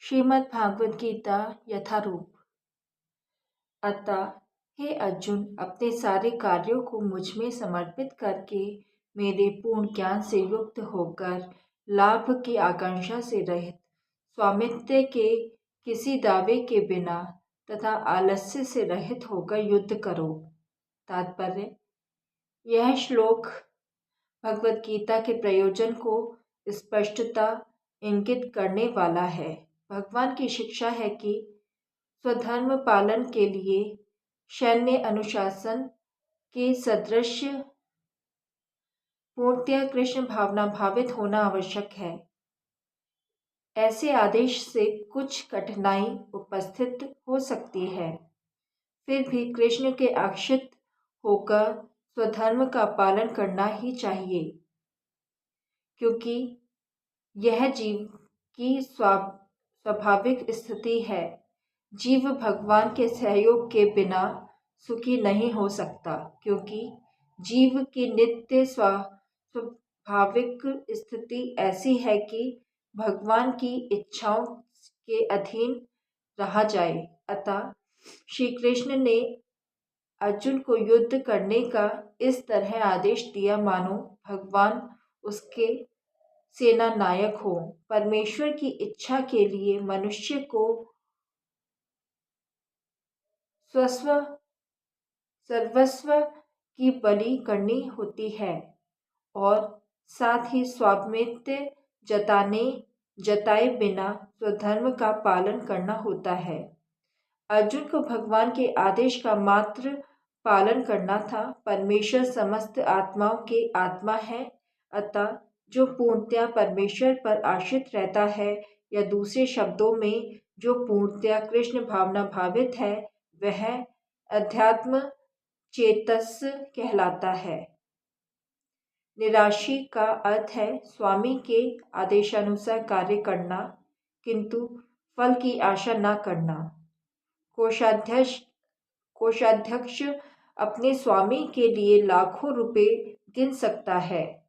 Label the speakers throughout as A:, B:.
A: श्रीमद् भागवत गीता यथारूप। अतः हे अर्जुन, अपने सारे कार्यों को मुझ में समर्पित करके मेरे पूर्ण ज्ञान से युक्त होकर लाभ की आकांक्षा से रहित, स्वामित्व के किसी दावे के बिना तथा आलस्य से रहित होकर युद्ध करो। तात्पर्य: यह श्लोक भगवत गीता के प्रयोजन को स्पष्टता इंगित करने वाला है। भगवान की शिक्षा है कि स्वधर्म पालन के लिए सैन्य अनुशासन के सदृश पूर्णतया कृष्ण भावना भावित होना आवश्यक है। ऐसे आदेश से कुछ कठिनाई उपस्थित हो सकती है, फिर भी कृष्ण के आश्रित होकर स्वधर्म का पालन करना ही चाहिए, क्योंकि यह जीव की स्वाभाविक स्थिति है। जीव भगवान के सहयोग के बिना सुखी नहीं हो सकता, क्योंकि जीव की नित्य स्वाभाविक स्थिति ऐसी है कि भगवान की इच्छाओं के अधीन रहा जाए। अतः श्री कृष्ण ने अर्जुन को युद्ध करने का इस तरह आदेश दिया मानो भगवान उसके सेना नायक हो। परमेश्वर की इच्छा के लिए मनुष्य को सर्वस्व की बलि करनी होती है और साथ ही स्वामित्व जताए बिना स्वधर्म का पालन करना होता है। अर्जुन को भगवान के आदेश का मात्र पालन करना था। परमेश्वर समस्त आत्माओं के आत्मा है, अतः जो पूर्णतया परमेश्वर पर आश्रित रहता है, या दूसरे शब्दों में जो पूर्णतया कृष्ण भावना भावित है, वह अध्यात्म चेतस कहलाता है। निराशी का अर्थ है स्वामी के आदेशानुसार कार्य करना, किंतु फल की आशा न करना। कोषाध्यक्ष अपने स्वामी के लिए लाखों रुपए गिन सकता है,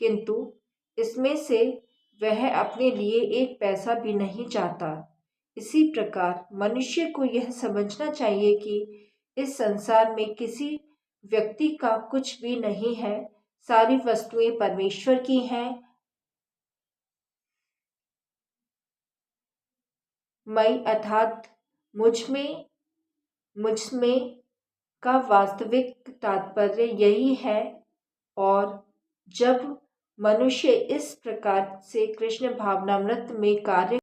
A: किंतु इसमें से वह अपने लिए एक पैसा भी नहीं चाहता। इसी प्रकार मनुष्य को यह समझना चाहिए कि इस संसार में किसी व्यक्ति का कुछ भी नहीं है, सारी वस्तुएं परमेश्वर की हैं। मैं अर्थात मुझमें का वास्तविक तात्पर्य यही है। और जब मनुष्य इस प्रकार से कृष्ण भावनामृत में कार्य